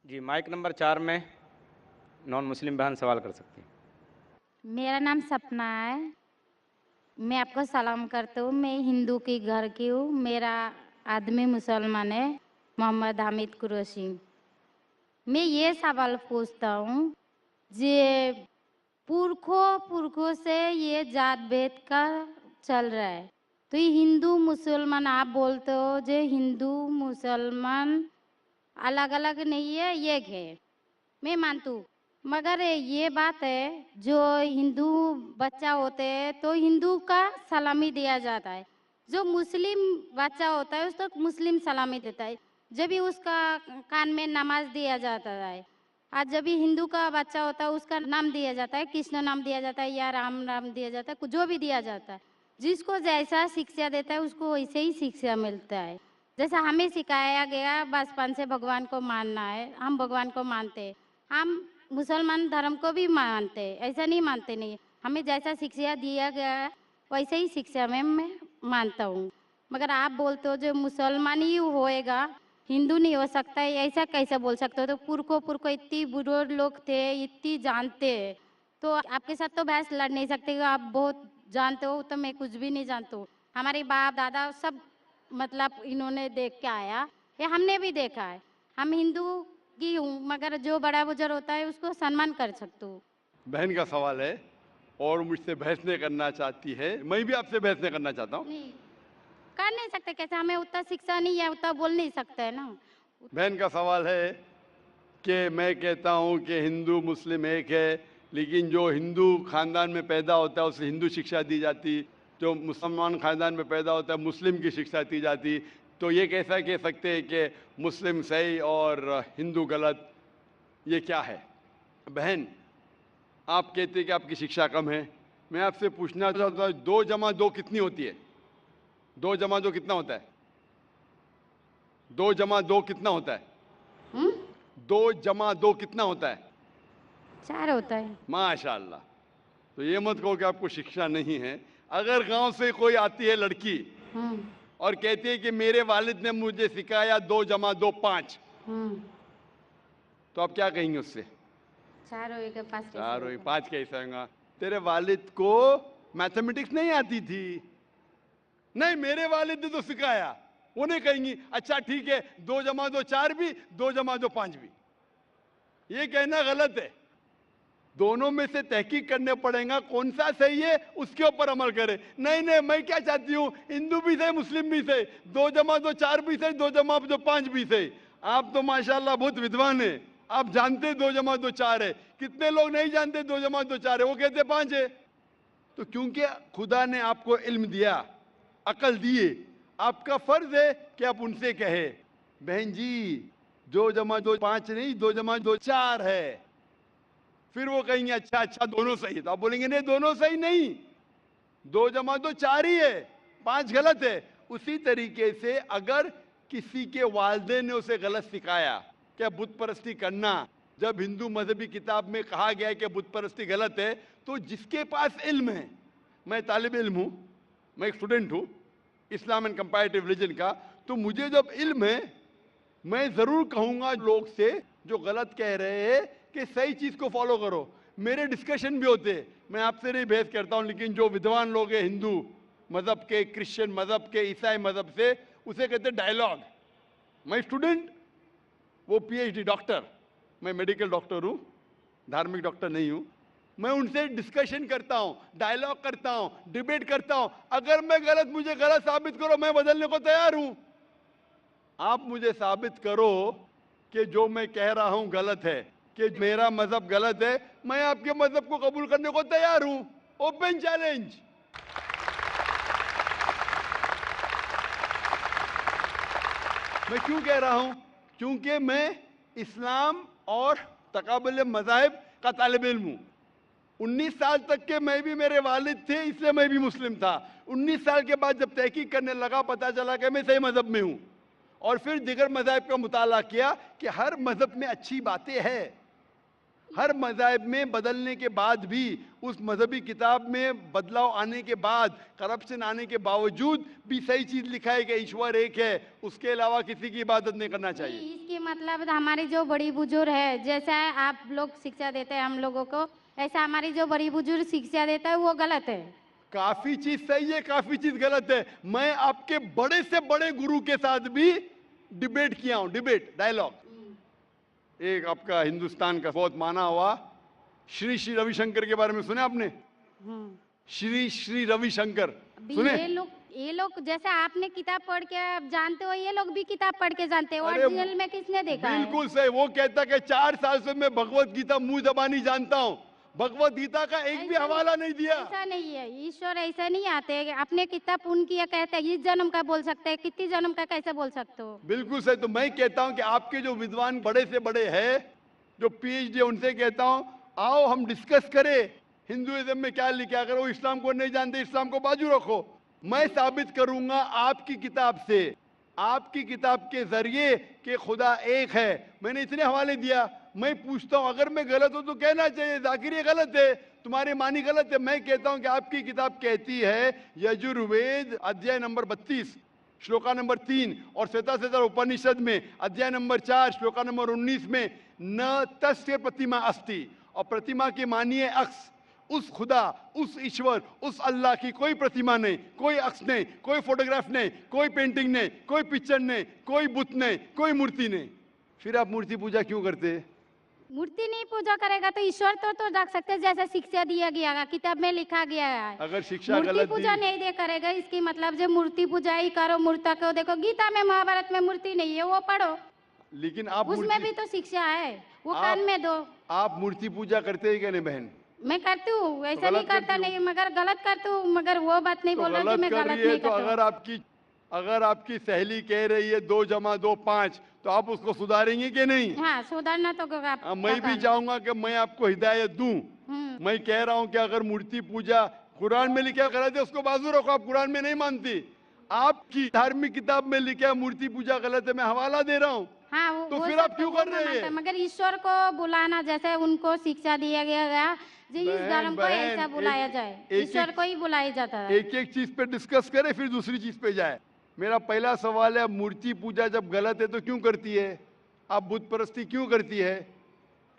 जी, mic number 4 में non Muslim बहन सवाल कर सकती हैं। मेरा नाम सपना है। मैं आपको सलाम करती हूँ। मैं हिंदू की घर की हूँ। मेरा आदमी मुसलमान है, मोहम्मद हामिद कुरैशी। मैं ये सवाल पूछता हूँ, जे पुरखों पुरखों से ये जात भेद का चल रहा है, तो ये हिंदू मुसलमान आप बोलते हो, जो हिंदू मुसलमान अलग अलग नहीं है, एक है। मैं मानती हूँ, मगर ये बात है, जो हिंदू बच्चा होते हैं तो हिंदू का सलामी दिया जाता है, जो मुस्लिम बच्चा होता है उसको मुस्लिम सलामी देता है। जब भी उसका कान में नमाज दिया जाता है, और जब भी हिंदू का बच्चा होता है उसका नाम दिया जाता है, कृष्ण नाम दिया जाता है या राम नाम दिया जाता है, जो भी दिया जाता है। जिसको जैसा शिक्षा देता है उसको वैसे ही शिक्षा मिलता है। जैसा हमें सिखाया गया बचपन से भगवान को मानना है, हम भगवान को मानते हैं। हम मुसलमान धर्म को भी मानते हैं, ऐसा नहीं मानते नहीं। हमें जैसा शिक्षा दिया गया है वैसे ही शिक्षा में मैं मानता हूँ। मगर आप बोलते हो जो मुसलमान ही होएगा, हिंदू नहीं हो सकता है, ऐसा कैसे बोल सकते हो? तो पुरखों इतनी बुजुर्ग लोग थे, इतनी जानते हैं, तो आपके साथ तो बहस लड़ नहीं सकते कि आप बहुत जानते हो, तो मैं कुछ भी नहीं जानती हूँ। हमारे बाप दादा सब मतलब इन्होंने देख के आया, ये हमने भी देखा है। हम हिंदू की हूँ, मगर जो बड़ा बुजुर्ग होता है उसको सम्मान कर सकती हूँ। बहन का सवाल है और मुझसे बहस नहीं करना चाहती है। मैं भी आपसे बहस नहीं करना चाहता हूँ। नहीं कर नहीं सकते, कैसे? हमें उतना शिक्षा नहीं है, उतना बोल नहीं सकते है ना। बहन का सवाल है कि मैं कहता हूँ कि हिंदू मुस्लिम एक है, लेकिन जो हिंदू खानदान में पैदा होता है उसे हिंदू शिक्षा दी जाती, जो मुसलमान खानदान में पैदा होता है मुस्लिम की शिक्षा दी जाती। तो ये कैसा कह सकते हैं कि मुस्लिम सही और हिंदू गलत? ये क्या है? बहन, आप कहते हैं कि आपकी शिक्षा कम है। मैं आपसे पूछना चाहता हूँ, 2 + 2 कितनी होती है? 2 + 2 कितना होता है? 2 + 2 कितना होता है? 2 + 2 कितना होता है? 4 होता है। माशाल्लाह। तो ये मत कहो कि आपको शिक्षा नहीं है। अगर गांव से कोई आती है लड़की हम्म और कहती है कि मेरे वालिद ने मुझे सिखाया 2 + 2 5, हम्म तो आप क्या कहेंगे उससे? 4 होएगा, 5 कैसे 4 हुई, होगा? 5 कैसे होगा? तेरे वालिद को मैथमेटिक्स नहीं आती थी? नहीं, मेरे वालिद ने तो सिखाया। वो नहीं कहेंगी अच्छा ठीक है 2 + 2 4 भी, 2 + 2 5 भी। ये कहना गलत है। दोनों में से तहकीक करने पड़ेगा, कौन सा सही है उसके ऊपर अमल करें। नहीं नहीं, मैं क्या चाहती हूँ, हिंदू भी सही मुस्लिम भी सही, 2 + 2 4 भी सही, 2 + 2 5 भी सही। आप तो माशाल्लाह बहुत विद्वान है, आप जानते 2 + 2 4 है। कितने लोग नहीं जानते 2 + 2 4 है, वो कहते 5 है। तो क्योंकि खुदा ने आपको इल्म दिया, अकल दिए, आपका फर्ज है कि आप उनसे कहे बहन जी 2 + 2 5 नहीं, 2 + 2 4 है। फिर वो कहेंगे अच्छा अच्छा दोनों सही है, तो आप बोलेंगे नहीं दोनों सही नहीं, 2 + 2 4 ही है, 5 गलत है। उसी तरीके से अगर किसी के वालिदैन ने उसे गलत सिखाया क्या बुत परस्ती करना, जब हिंदू मजहबी किताब में कहा गया है कि बुत परस्ती गलत है, तो जिसके पास इल्म है, मैं तालिब इल्म हूं, मैं एक स्टूडेंट हूं इस्लाम एंड कंपैरेटिव रिलीजन का, तो मुझे जब इल्म है मैं जरूर कहूंगा लोग से जो गलत कह रहे हैं कि सही चीज को फॉलो करो। मेरे डिस्कशन भी होते हैं, मैं आपसे नहीं बहस करता हूं, लेकिन जो विद्वान लोग हैं हिंदू मजहब के, क्रिश्चियन मजहब के, ईसाई मजहब से, उसे कहते डायलॉग। मैं स्टूडेंट, वो पीएचडी डॉक्टर, मैं मेडिकल डॉक्टर हूं, धार्मिक डॉक्टर नहीं हूं। मैं उनसे डिस्कशन करता हूं, डायलॉग करता हूं, डिबेट करता हूं। अगर मैं गलत, मुझे गलत साबित करो, मैं बदलने को तैयार हूं। आप मुझे साबित करो कि जो मैं कह रहा हूं गलत है, कि मेरा मजहब गलत है, मैं आपके मजहब को कबूल करने को तैयार हूं। Open challenge. मैं क्यों कह रहा हूं? क्योंकि मैं इस्लाम और तकाबुल मज़ाहिब का तालिब इल्म हूं। 19 साल तक के मैं भी, मेरे वालिद थे इसलिए मैं भी मुस्लिम था। 19 साल के बाद जब तहकीक करने लगा, पता चला कि मैं सही मजहब में हूं, और फिर दिगर मज़ाहिब का मुताला किया कि हर मजहब में अच्छी बातें हैं। हर मज़हब में बदलने के बाद भी, उस मजहबी किताब में बदलाव आने के बाद, करप्शन आने के बावजूद भी सही चीज लिखा है कि ईश्वर एक है, उसके अलावा किसी की इबादत नहीं करना चाहिए। इसके मतलब हमारी जो बड़ी बुजुर्ग है, जैसा आप लोग शिक्षा देते हैं हम लोगों को, ऐसा हमारी जो बड़ी बुजुर्ग शिक्षा देता है वो गलत है। काफी चीज सही है, काफी चीज गलत है। मैं आपके बड़े से बड़े गुरु के साथ भी डिबेट किया हूं, डिबेट, डायलॉग। एक आपका हिंदुस्तान का बहुत माना हुआ श्री श्री रविशंकर के बारे में सुने आपने? श्री श्री रविशंकर अभी सुने? ये लोग जैसे आपने किताब पढ़ के आप जानते हो, ये लोग भी किताब पढ़ के जानते हो। अरे ओरिजिनल में किसने देखा है? बिल्कुल सही। वो कहता कि 4 साल से मैं भगवत गीता मुंह जबानी जानता हूं, भगवत गीता का एक भी हवाला नहीं दिया। ऐसा नहीं है, ईश्वर ऐसा नहीं आते हैं। अपने किताब उनकी कहते हैं इस जन्म का बोल सकते हैं, कितनी जन्म का कैसे बोल सकते हो? बिल्कुल सही। तो मैं कहता हूं कि आपके जो विद्वान बड़े से बड़े हैं, जो पीएचडी, उनसे कहता हूं आओ हम डिस्कस करें हिंदुइज्म में क्या लिखा है। अगर वो इस्लाम को नहीं जानते, इस्लाम को बाजू रखो। मैं साबित करूंगा आपकी किताब से, आपकी किताब के जरिए कि खुदा एक है। मैंने इतने हवाले दिया। मैं पूछता हूं अगर मैं गलत हूं तो कहना चाहिए जाकिर ये गलत है, तुम्हारी मानी गलत है। मैं कहता हूं कि आपकी किताब कहती है यजुर्वेद अध्याय नंबर 32 श्लोका नंबर 3 और श्वेताश्वेतर उपनिषद में अध्याय नंबर 4 श्लोका नंबर 19 में न तस्य प्रतिमा अस्ति, और प्रतिमा की मानिए अक्स। उस खुदा, उस ईश्वर, उस अल्लाह की कोई प्रतिमा नहीं, कोई अक्स नहीं, कोई फोटोग्राफ नहीं, कोई पेंटिंग नहीं, कोई पिक्चर नहीं, कोई बुत नहीं, कोई मूर्ति नहीं। फिर आप मूर्ति पूजा क्यों करते हैं? मूर्ति नहीं पूजा करेगा तो ईश्वर तो रख सकते हैं, जैसे शिक्षा दिया गया है, किताब में लिखा गया है। अगर शिक्षा मूर्ति गलत पूजा दी, नहीं दे करेगा, इसकी मतलब जो मूर्ति पूजा ही करो, मूर्ता को देखो। गीता में, महाभारत में मूर्ति नहीं है, वो पढ़ो, लेकिन आप उसमें भी तो शिक्षा है, वो आप- कान में दो। आप मूर्ति पूजा करते हैं क्या नहीं बहन? मैं करती हूँ, ऐसा गलत नहीं करता करती नहीं, मगर गलत करती हूँ। मगर वो बात नहीं तो बोल रही कि गलत मैं कर गलत रही है। नहीं तो करती हूँ। अगर आपकी सहेली कह रही है 2 जमा 2 5, तो आप उसको सुधारेंगे कि नहीं? हाँ, सुधारना तो होगा आपका मैं भी काम। चाहूंगा कि मैं आपको हिदायत दूं। मैं कह रहा हूं कि अगर मूर्ति पूजा कुरान में लिखा गलत है, उसको बाजू रखो। आप कुरान में नहीं मानती, आपकी धार्मिक किताब में लिखा है मूर्ति पूजा गलत है, मैं हवाला दे रहा हूं। हाँ, तो वो फिर सब आप क्यों वो कर मैं रहे मानता हैं? हूँ, मगर ईश्वर को बुलाना, जैसे उनको शिक्षा दिया गया जो इस बहन, धर्म को बहन, ऐसा बुलाया एक- जाए, एक- ईश्वर को ही बुलाया जाता है। एक एक चीज पे डिस्कस करे फिर दूसरी चीज पे जाए। मेरा पहला सवाल है, मूर्ति पूजा जब गलत है तो क्यों करती है? आप बुत परस्ती क्यों करती है?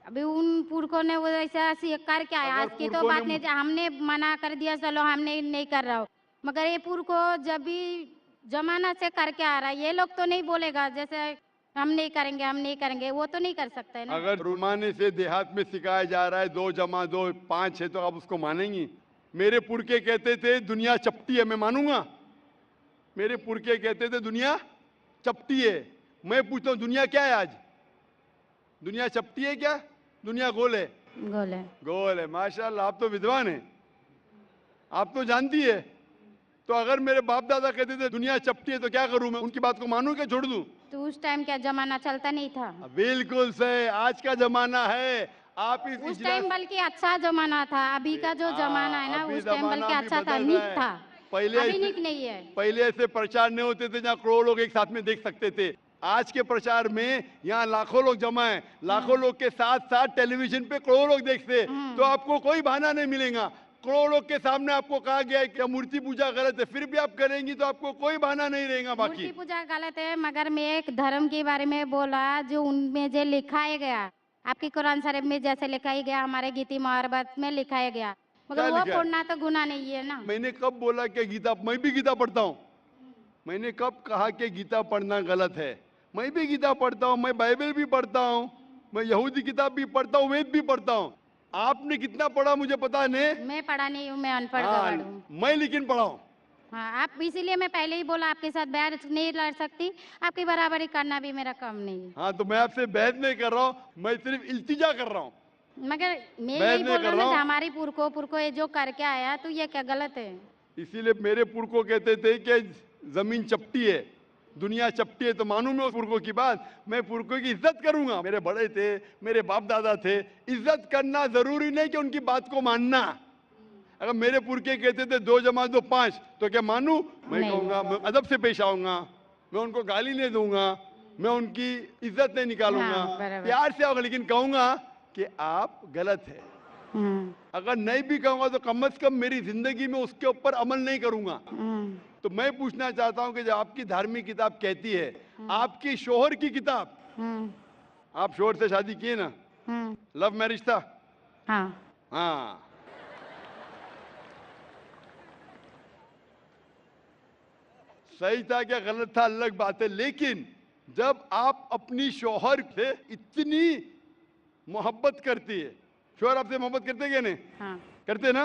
अभी उन पुरखों ने वो ऐसा कर क्या है, अगर आज की तो पुरखों बात ने- नहीं, हमने मना कर दिया चलो हमने नहीं कर रहा हो, मगर ये पुरखों जब भी जमाना से करके आ रहा है, ये लोग तो नहीं बोलेगा जैसे हम नहीं करेंगे, हम नहीं करेंगे, वो तो नहीं कर सकते है ना। अगर रुमाने से देहात में सिखाया जा रहा है 2 जमा 2 5 है, तो आप उसको मानेंगी? मेरे पुरखे कहते थे दुनिया चपटी है, मैं मानूंगा? मेरे पुरखे कहते थे दुनिया चपटी है। मैं पूछता हूँ दुनिया क्या है आज? दुनिया चपटी है क्या? दुनिया गोल है? गोले गोल है। माशाल्लाह, आप तो विद्वान हैं, आप तो जानती है। तो अगर मेरे बाप दादा कहते थे दुनिया चपटी है तो क्या करूं मैं? उनकी बात को मानूं क्या छोड़ दूं? तो उस टाइम क्या जमाना चलता नहीं था? बिल्कुल सही, आज का जमाना है। आप इस उस इजलास- टाइम बल्कि अच्छा जमाना था, अभी का जो जमाना है ना, अभी उस टाइम जमाना बल्कि भी अच्छा था, बदल नीक रहा है। था। पहले अभी ऐसे- नीक नहीं है। पहले ऐसे प्रचार नहीं होते थे जहाँ करोड़ों लोग एक साथ में देख सकते थे। आज के प्रचार में यहाँ लाखों लोग जमा है, लाखों लोग के साथ साथ टेलीविजन पे करोड़ों लोग देखते हैं। तो आपको कोई बहाना नहीं मिलेगा। करोड़ों लोग के सामने आपको कहा गया है कि मूर्ति पूजा गलत है, फिर भी आप करेंगी तो आपको कोई बहाना नहीं रहेगा। मूर्ति बाकी पूजा गलत है, मगर मैं एक धर्म के बारे में बोला जो उनमें जो लिखाया गया, आपकी कुरान शरीफ में जैसे लिखाया गया, हमारे गीता महाभारत में लिखाया गया, मगर क्या वो लिखा है? पढ़ना तो गुनाह नहीं है ना। मैंने कब बोला कि गीता, मैं भी गीता पढ़ता हूँ? मैंने कब कहा कि गीता पढ़ना गलत है? मैं भी गीता पढ़ता हूँ, मैं बाइबल भी पढ़ता हूँ, मैं यहूदी किताब भी पढ़ता हूँ, वेद भी पढ़ता हूँ। आपने कितना पढ़ा मुझे पता नहीं। मैं पढ़ा नहीं हूँ, मैं अनपढ़ हाँ, गवार हूँ। मैं लेकिन पढ़ा हूँ। हाँ, आप इसीलिए मैं पहले ही बोला आपके साथ बहस नहीं लड़ सकती, आपकी बराबरी करना भी मेरा काम नहीं है। हाँ, तो मैं आपसे बहस नहीं कर रहा हूँ, मैं सिर्फ इल्तिजा कर रहा हूँ। मगर मैं बहस यही नहीं बोल कर रहा रहा हूँ हूँ। ना, हमारी पुरखों ये जो करके आया तो ये क्या गलत है? इसीलिए मेरे पुरखों कहते थे कि जमीन चपटी है, दुनिया चपटी है, तो मानूं मैं उस पुरखों की बात? मैं पुरखों की इज्जत करूंगा। मेरे बड़े थे, मेरे बाप दादा थे। इज्जत करना जरूरी नहीं कि उनकी बात को मानना। अगर मेरे पुरखे कहते थे 2 जमा 2 5, तो क्या मानूं? मैं नहीं। कहूंगा, मैं अदब से पेश आऊंगा, मैं उनको गाली नहीं दूंगा, मैं उनकी इज्जत नहीं निकालूंगा, हाँ, बराबर। प्यार से आऊंगा, लेकिन कहूंगा कि आप गलत है। अगर नहीं भी कहूंगा तो कम से कम मेरी जिंदगी में उसके ऊपर अमल नहीं करूंगा। तो मैं पूछना चाहता हूं कि जब आपकी धार्मिक किताब कहती है, आपकी शोहर की किताब, आप शोहर से शादी किए ना, लव मैरिज था? हाँ। सही था क्या गलत था अलग बात है, लेकिन जब आप अपनी शोहर से इतनी मोहब्बत करती है, शोहर आपसे मोहब्बत करते क्या नहीं? करते ना?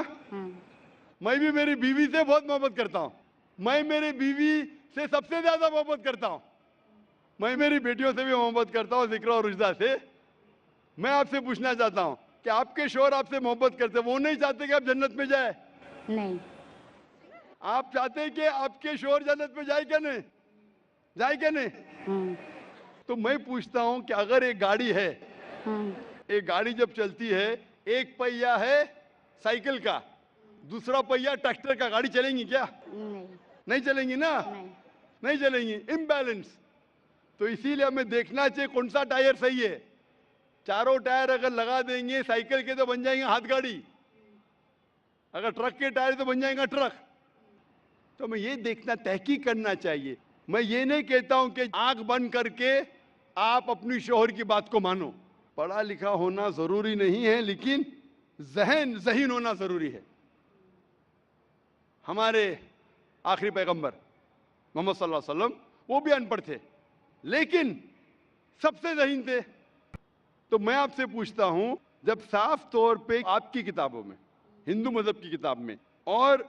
मैं भी मेरी बीवी से बहुत मोहब्बत करता हूँ। मैं मेरी बीवी से सबसे ज्यादा मोहब्बत करता हूँ। मैं मेरी बेटियों से भी मोहब्बत करता हूँ, जिक्र और रुजदा से। मैं आपसे पूछना चाहता हूँ कि आपके शोहर आपसे मोहब्बत करते, वो नहीं चाहते कि आप जन्नत में जाए? नहीं। आप चाहते हैं कि आपके शोहर जन्नत में जाए क्या नहीं? जाए क्या नहीं? तो मैं पूछता हूँ कि अगर एक गाड़ी है, एक गाड़ी जब चलती है, एक पहिया है साइकिल का, दूसरा पहिया ट्रैक्टर का, गाड़ी चलेंगी क्या? नहीं। नहीं चलेंगी ना? नहीं चलेंगी, इम्बैलेंस। तो इसीलिए हमें देखना चाहिए कौन सा टायर सही है। चारों टायर अगर लगा देंगे साइकिल के तो बन जाएंगे हाथ गाड़ी, अगर ट्रक के टायर तो बन जाएगा ट्रक। तो हमें ये देखना, तहकीक करना चाहिए। मैं ये नहीं कहता हूं कि आंख बंद करके आप अपनी शोहर की बात को मानो। पढ़ा लिखा होना जरूरी नहीं है, लेकिन ज़हीन होना जरूरी है। हमारे आखिरी पैगंबर मोहम्मद सल्लल्लाहु अलैहि वसल्लम, वो भी अनपढ़ थे लेकिन सबसे ज़हीन थे। तो मैं आपसे पूछता हूं, जब साफ तौर पे आपकी किताबों में, हिंदू मजहब की किताब में और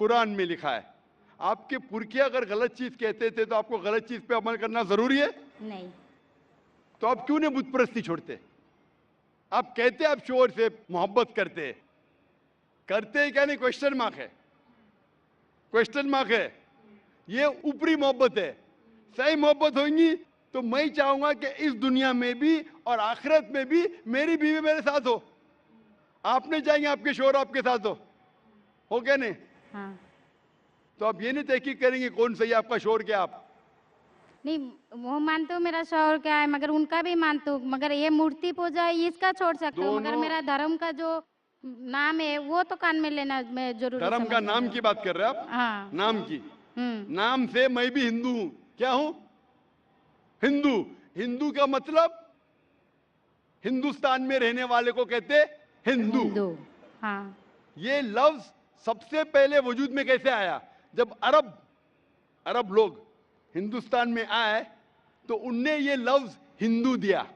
कुरान में लिखा है, आपके पुरखे अगर गलत चीज कहते थे तो आपको गलत चीज पे अमल करना जरूरी है? नहीं। तो आप क्यों नहीं बुत परस्ती छोड़ते? आप कहते आप शोहर से मोहब्बत करते हैं क्या नहीं? क्वेश्चन मार्क है, क्वेश्चन मार्क है। ये ऊपरी मोहब्बत है। सही मोहब्बत होगी तो मैं चाहूंगा कि इस दुनिया में भी और आखिरत में भी मेरी बीवी मेरे साथ हो। आप नहीं चाहेंगे आपके शोहर आपके साथ हो क्या नहीं? तो आप ये नहीं तहकीक करेंगे कौन सही आपका शोहर क्या? आप नहीं, वो मानते हो मेरा शोहर क्या है, मगर उनका भी मानते हो, मगर ये मूर्ति पूजा है इसका छोड़ सकते हो, मगर मेरा धर्म का जो नाम है वो तो कान में लेना मैं जरूरी धर्म का नाम की बात कर रहे हैं आप? हाँ। नाम की। नाम से मैं भी हिंदू हूं। क्या हूं? हिंदू। हिंदू का मतलब हिंदुस्तान में रहने वाले को कहते हिंदू। हाँ। ये लफ्ज सबसे पहले वजूद में कैसे आया? जब अरब लोग हिंदुस्तान में आए तो उनने ये लफ्ज हिंदू दिया।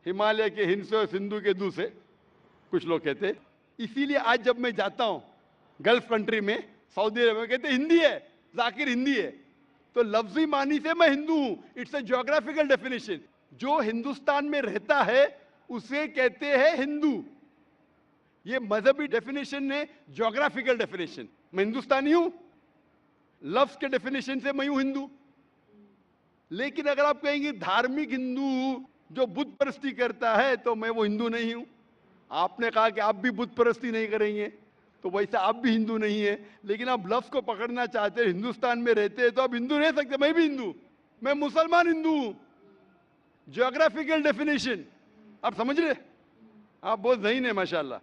हिमालय के हिंद से और सिंधु के दू से कुछ लोग कहते। इसीलिए आज जब मैं जाता हूं गल्फ कंट्री में, सऊदी अरब में, कहते हिंदी है, जाकिर हिंदी है। तो लफ्जी मानी से मैं हिंदू हूं। It's a geographical definition. जो हिंदुस्तान में रहता है उसे कहते हैं हिंदू। ये मजहबी डेफिनेशन ने ज्योग्राफिकल डेफिनेशन। मैं हिंदुस्तानी हूं, लफ्ज के डेफिनेशन से मैं हूं हिंदू। लेकिन अगर आप कहेंगे धार्मिक हिंदू जो बुत परस्ती करता है तो मैं वो हिंदू नहीं हूं। आपने कहा कि आप भी बुत परस्ती नहीं करेंगे तो वैसे आप भी हिंदू नहीं है। लेकिन आप लफ्ज को पकड़ना चाहते हैं, हिंदुस्तान में रहते हैं तो आप हिंदू रह सकते। मैं भी हिंदू, मैं मुसलमान हिंदू हूं। ज्योग्राफिकल डेफिनेशन आप समझ रहे? आप बहुत ज़हीन है माशाल्लाह।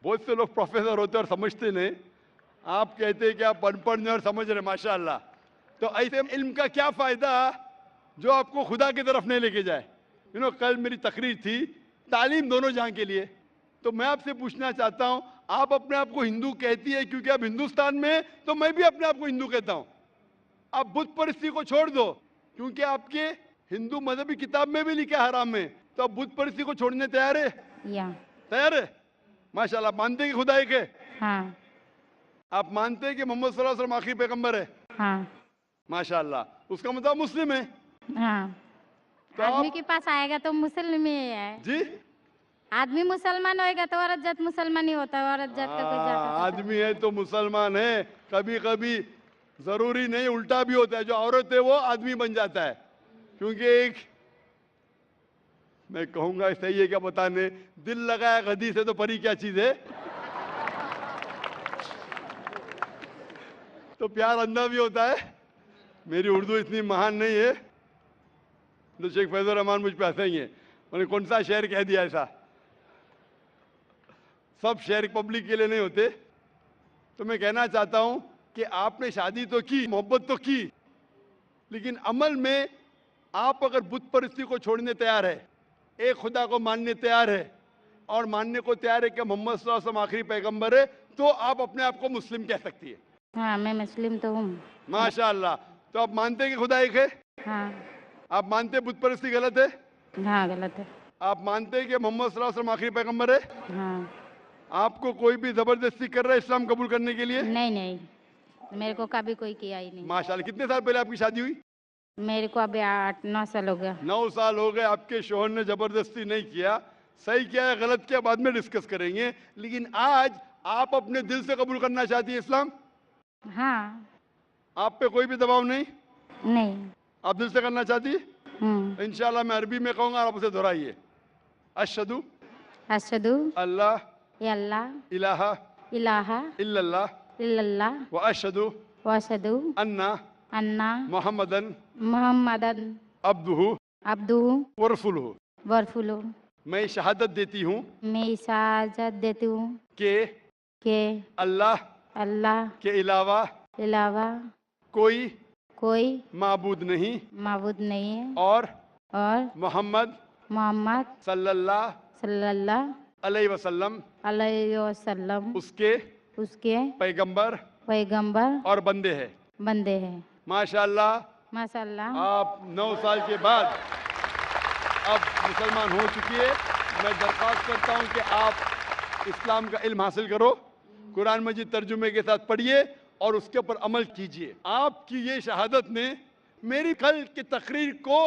बहुत से लोग प्रोफेसर होते और समझते नहीं। आप कहते हैं कि आप अनपढ़ नहीं और समझ रहे, माशाल्लाह। तो ऐसे इल्म का क्या फायदा जो आपको खुदा की तरफ नहीं लेके जाए? कल मेरी तकरीर थी तालीम दोनों जहां के लिए। तो मैं आपसे पूछना चाहता हूं, आप अपने आप को हिंदू कहती है क्योंकि आप हिंदुस्तान में हैं, तो मैं भी अपने आप को हिंदू कहता हूं। आप बुत परस्ती को छोड़ दो क्योंकि आपके हिंदू मजहबी किताब में भी लिखा है हराम है, तो आप बुत परस्ती को छोड़ने तैयार है? तैयार है? माशाल्लाह। मानते हैं कि खुदा एक है? हाँ। आप मानते हैं कि मोहम्मद सल्लल्लाहु अलैहि वसल्लम आखिरी पैगंबर है? हाँ। माशाल्लाह। उसका मतलब मुस्लिम है? हाँ। तो आदमी के पास आएगा तो मुस्लिम ही है जी। आदमी मुसलमान होएगा तो औरत जात मुसलमान ही होता है। औरत जात का कोई जात आदमी है तो मुसलमान है। कभी कभी जरूरी नहीं, उल्टा भी होता है। जो औरत है वो आदमी बन जाता है। क्योंकि एक मैं कहूंगा सही है क्या बताने, दिल लगाया गधी से तो परी क्या चीज है। तो प्यार अंधा भी होता है। मेरी उर्दू इतनी महान नहीं है तो शेख फैजुर रहमान मुझ पे हंसेंगे। उन्हें कौन सा शहर कह दिया ऐसा? सब शहर पब्लिक के लिए नहीं होते। तो मैं कहना चाहता हूं कि आपने शादी तो की, मोहब्बत तो की, लेकिन अमल में आप अगर बुत परस्ती को छोड़ने तैयार है, एक खुदा को मानने तैयार है और मानने को तैयार है कि मोहम्मद सल्लल्लाहु अलैहि वसल्लम आखिरी पैगंबर है, तो आप अपने आप को मुस्लिम कह सकती है। हाँ, मैं मुस्लिम तो हूँ। माशाअल्लाह। तो आप मानते हैं कि खुदा एक है? हाँ। आप मानते हैं बुत परस्ती गलत है? हाँ, गलत है। आप मानते हैं कि मोहम्मद सल्लल्लाहु अलैहि वसल्लम आखिरी पैगंबर है? हाँ। आपको कोई भी जबरदस्ती कर रहा है इस्लाम कबूल करने के लिए? नहीं नहीं, मेरे को कभी कोई किया ही नहीं। माशाल्लाह। कितने साल पहले आपकी शादी हुई? मेरे को अभी 8-9 साल हो गया। 9 साल हो गए। आपके शोहर ने जबरदस्ती नहीं किया, सही किया है गलत किया बाद में डिस्कस करेंगे, लेकिन आज आप अपने दिल से कबूल करना चाहती है इस्लाम? हाँ। आप पे कोई भी दबाव नहीं? नहीं। आप दिल से करना चाहती है? इंशाल्लाह मैं अरबी में कहूंगा, आप उसे दोहराइए। अशहदु अशहदु अल्लाह अल्लाह इलाहा इलाहा इल्लल्लाह इल्लल्लाह व अशहदु व अशहदु अन्ना अन्ना मुहम्मदन मुहम्मदन अब्दुहु अब्दुहु व रसूलुहु। व रसूलुहु। मैं शहादत देती हूँ मैं इजाज़त देती हूँ कि कि अल्लाह अल्लाह के अलावा अलावा कोई कोई माबूद नहीं माबूद नहीं है और और मोहम्मद मोहम्मद सल्लल्लाहु सल्लल्लाहु अलैहि वसल्लम अलैहि वसल्लम उसके उसके पैगंबर पैगंबर और बंदे हैं। बंदे हैं। माशाअल्लाह। माशाअल्लाह। आप 9 साल के बाद अब मुसलमान हो चुकी है। मैं दरख्वास्त करता हूं कि आप इस्लाम का इल्म हासिल करो, कुरान मजीद तर्जुमे के साथ पढ़िए और उसके ऊपर अमल कीजिए। आपकी ये शहादत ने मेरी कल की तकरीर को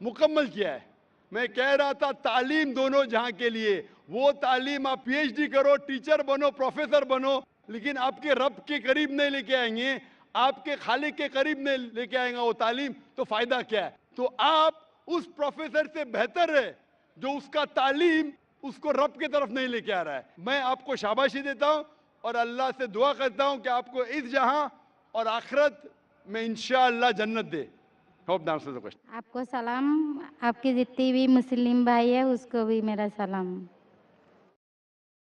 मुकम्मल किया है। मैं कह रहा था तालीम दोनों जहां के लिए, वो तालीम आप पीएचडी करो, टीचर बनो, प्रोफेसर बनो, लेकिन आपके रब के करीब नहीं लेके आएंगे, आपके खालिक के करीब नहीं लेके आएगा वो तालीम, तो फायदा क्या है? तो आप उस प्रोफेसर से बेहतर है जो उसका तालीम उसको रब की तरफ नहीं लेके आ रहा है। मैं आपको शाबाशी देता हूं और अल्लाह से दुआ करता हूं कि आपको इस जहां और आखिरत में इंशाअल्लाह जन्नत दे। Hope the answer the question. आपको सलाम, आपके जितनी भी मुस्लिम भाई है उसको भी मेरा सलाम।